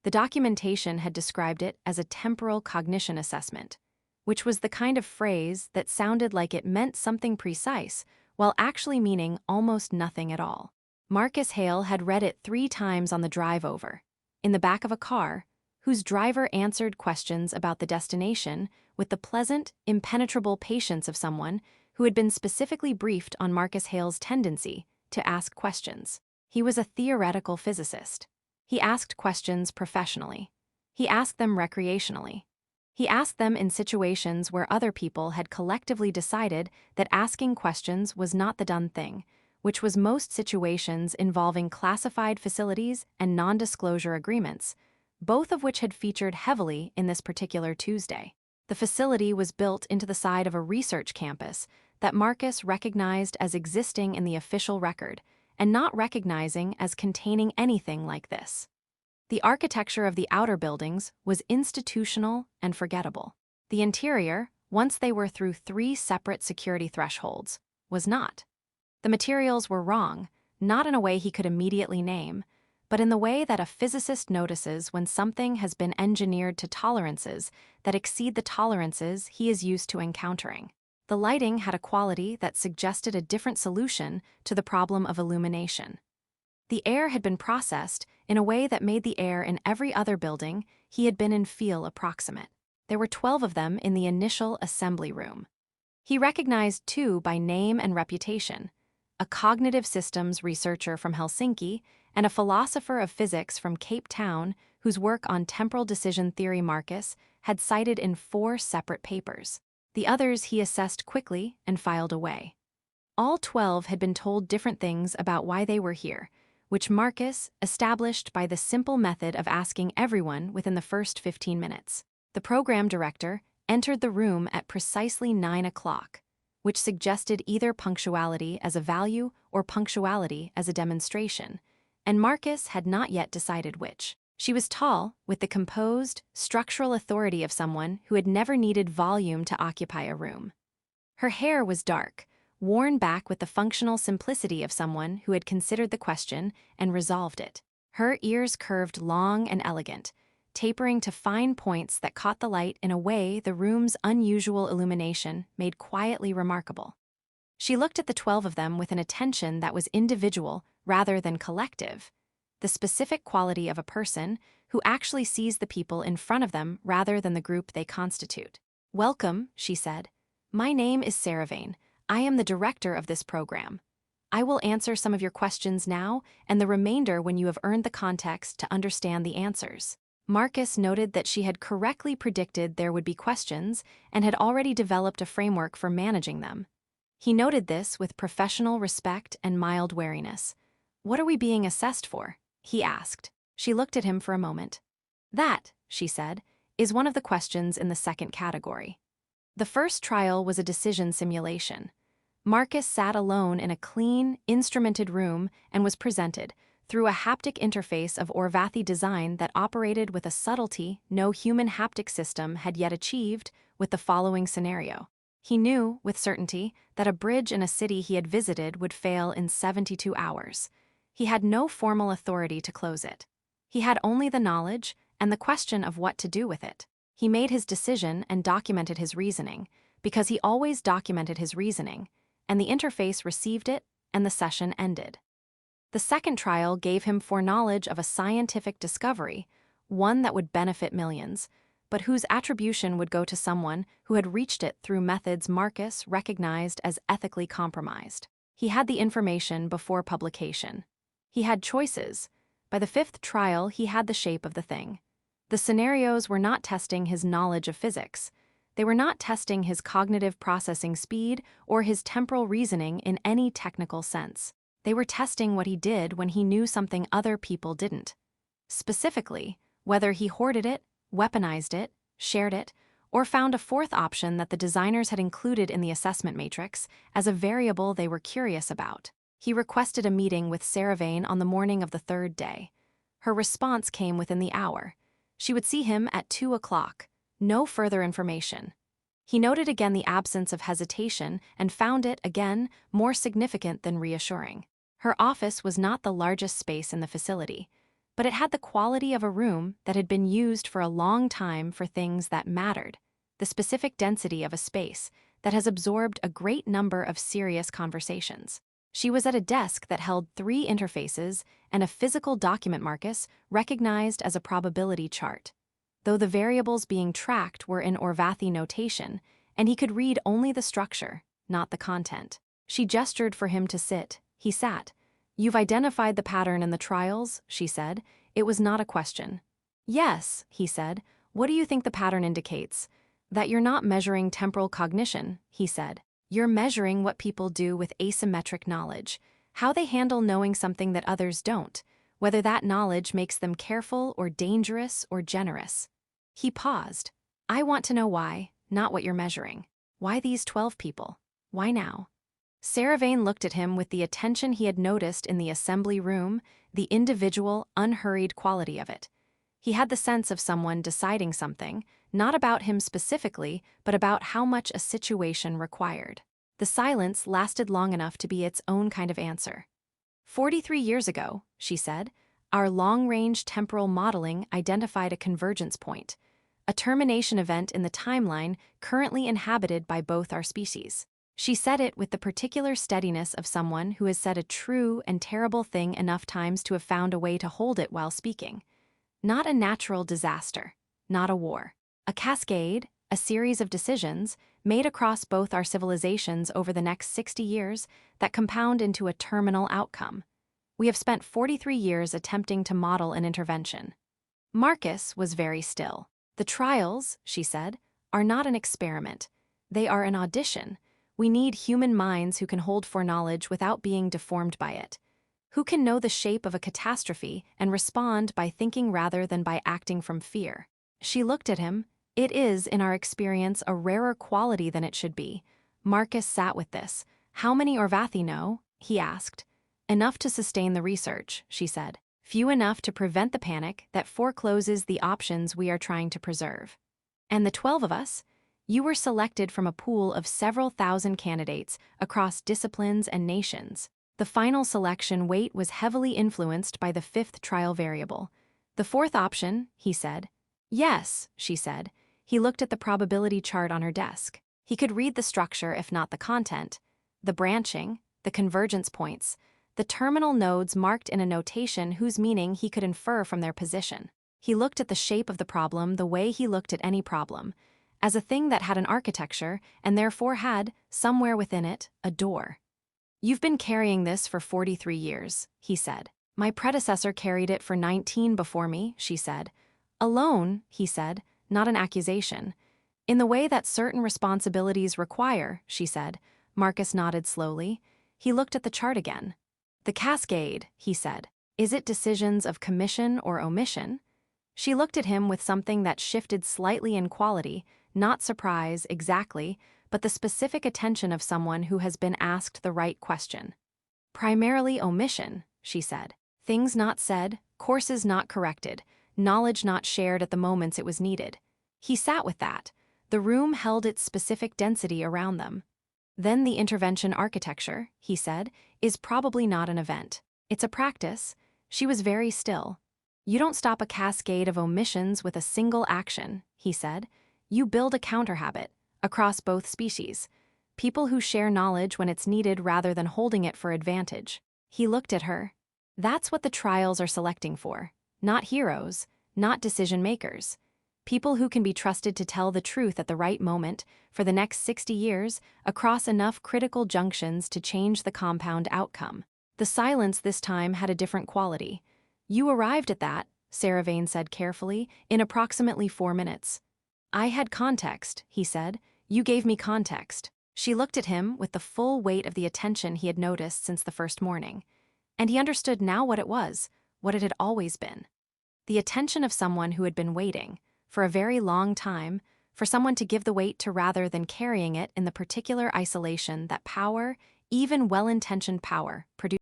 The documentation had described it as a temporal cognition assessment, which was the kind of phrase that sounded like it meant something precise, while actually meaning almost nothing at all. Marcus Hale had read it 3 times on the drive over, in the back of a car, whose driver answered questions about the destination with the pleasant, impenetrable patience of someone who had been specifically briefed on Marcus Hale's tendency to ask questions. He was a theoretical physicist. He asked questions professionally. He asked them recreationally. He asked them in situations where other people had collectively decided that asking questions was not the done thing, which was most situations involving classified facilities and non-disclosure agreements, both of which had featured heavily in this particular Tuesday. The facility was built into the side of a research campus that Marcus recognized as existing in the official record, and not recognizing as containing anything like this. The architecture of the outer buildings was institutional and forgettable. The interior, once they were through 3 separate security thresholds, was not. The materials were wrong, not in a way he could immediately name, but in the way that a physicist notices when something has been engineered to tolerances that exceed the tolerances he is used to encountering. The lighting had a quality that suggested a different solution to the problem of illumination. The air had been processed in a way that made the air in every other building he had been in feel approximate. There were 12 of them in the initial assembly room. He recognized 2 by name and reputation, a cognitive systems researcher from Helsinki and a philosopher of physics from Cape Town whose work on temporal decision theory Marcus had cited in 4 separate papers. The others he assessed quickly and filed away. All 12 had been told different things about why they were here, which Marcus established by the simple method of asking everyone within the first 15 minutes. The program director entered the room at precisely 9 o'clock, which suggested either punctuality as a value or punctuality as a demonstration, and Marcus had not yet decided which. She was tall, with the composed, structural authority of someone who had never needed volume to occupy a room. Her hair was dark, worn back with the functional simplicity of someone who had considered the question and resolved it. Her ears curved long and elegant, tapering to fine points that caught the light in a way the room's unusual illumination made quietly remarkable. She looked at the 12 of them with an attention that was individual rather than collective, the specific quality of a person who actually sees the people in front of them rather than the group they constitute. "Welcome," she said. "My name is Saravane. I am the director of this program. I will answer some of your questions now and the remainder when you have earned the context to understand the answers." Marcus noted that she had correctly predicted there would be questions and had already developed a framework for managing them. He noted this with professional respect and mild wariness. "What are we being assessed for?" he asked. She looked at him for a moment. "That," she said, "is one of the questions in the second category." The first trial was a decision simulation. Marcus sat alone in a clean, instrumented room and was presented, through a haptic interface of Orvathi design that operated with a subtlety no human haptic system had yet achieved, with the following scenario. He knew, with certainty, that a bridge in a city he had visited would fail in 72 hours. He had no formal authority to close it. He had only the knowledge and the question of what to do with it. He made his decision and documented his reasoning, because he always documented his reasoning, and the interface received it, and the session ended. The second trial gave him foreknowledge of a scientific discovery, one that would benefit millions, but whose attribution would go to someone who had reached it through methods Marcus recognized as ethically compromised. He had the information before publication. He had choices. By the 5th trial, he had the shape of the thing. The scenarios were not testing his knowledge of physics. They were not testing his cognitive processing speed or his temporal reasoning in any technical sense. They were testing what he did when he knew something other people didn't. Specifically, whether he hoarded it, weaponized it, shared it, or found a fourth option that the designers had included in the assessment matrix as a variable they were curious about. He requested a meeting with Saravane on the morning of the 3rd day. Her response came within the hour. She would see him at 2 o'clock. No further information. He noted again the absence of hesitation and found it, again, more significant than reassuring. Her office was not the largest space in the facility. but it had the quality of a room that had been used for a long time for things that mattered, the specific density of a space that has absorbed a great number of serious conversations. She was at a desk that held 3 interfaces and a physical document Marcus recognized as a probability chart, though the variables being tracked were in Orvathi notation, and he could read only the structure, not the content. She gestured for him to sit. He sat. "You've identified the pattern in the trials," she said. It was not a question. "Yes," he said. "What do you think the pattern indicates?" "That you're not measuring temporal cognition," he said. "You're measuring what people do with asymmetric knowledge, how they handle knowing something that others don't, whether that knowledge makes them careful or dangerous or generous." He paused. "I want to know why, not what you're measuring. Why these 12 people? Why now?" Saravain looked at him with the attention he had noticed in the assembly room, the individual, unhurried quality of it. He had the sense of someone deciding something, not about him specifically, but about how much a situation required. The silence lasted long enough to be its own kind of answer. 43 years ago, she said, our long-range temporal modeling identified a convergence point, a termination event in the timeline currently inhabited by both our species. She said it with the particular steadiness of someone who has said a true and terrible thing enough times to have found a way to hold it while speaking. Not a natural disaster, not a war. A cascade, a series of decisions, made across both our civilizations over the next 60 years that compound into a terminal outcome. We have spent 43 years attempting to model an intervention. Marcus was very still. "The trials," she said, "are not an experiment. They are an audition. We need human minds who can hold foreknowledge without being deformed by it, who can know the shape of a catastrophe and respond by thinking rather than by acting from fear." She looked at him. "It is, in our experience, a rarer quality than it should be." Marcus sat with this. "How many Orvathi know?" he asked. "Enough to sustain the research," she said. "Few enough to prevent the panic that forecloses the options we are trying to preserve." "And the 12 of us? You were selected from a pool of several thousand candidates across disciplines and nations. The final selection weight was heavily influenced by the 5th trial variable. The 4th option," he said. "Yes," she said. He looked at the probability chart on her desk. He could read the structure if not the content, the branching, the convergence points, the terminal nodes marked in a notation whose meaning he could infer from their position. He looked at the shape of the problem the way he looked at any problem, as a thing that had an architecture and therefore had, somewhere within it, a door. "You've been carrying this for 43 years, he said. "My predecessor carried it for 19 before me," she said. "Alone," he said, "not an accusation. In the way that certain responsibilities require," she said. Marcus nodded slowly. He looked at the chart again. "The cascade," he said. "Is it decisions of commission or omission?" She looked at him with something that shifted slightly in quality, not surprise exactly, but the specific attention of someone who has been asked the right question. "Primarily omission," she said. "Things not said, courses not corrected, knowledge not shared at the moments it was needed." He sat with that. The room held its specific density around them. "Then the intervention architecture," he said, "is probably not an event. It's a practice." She was very still. "You don't stop a cascade of omissions with a single action," he said. "You build a counterhabit, across both species. People who share knowledge when it's needed rather than holding it for advantage." He looked at her. "That's what the trials are selecting for. Not heroes, not decision makers. People who can be trusted to tell the truth at the right moment for the next 60 years across enough critical junctions to change the compound outcome." The silence this time had a different quality. "You arrived at that," Saravain said carefully, "in approximately 4 minutes. I had context," he said. "You gave me context." She looked at him with the full weight of the attention he had noticed since the first morning. And he understood now what it was, what it had always been. The attention of someone who had been waiting, for a very long time, for someone to give the weight to rather than carrying it in the particular isolation that power, even well-intentioned power, produced.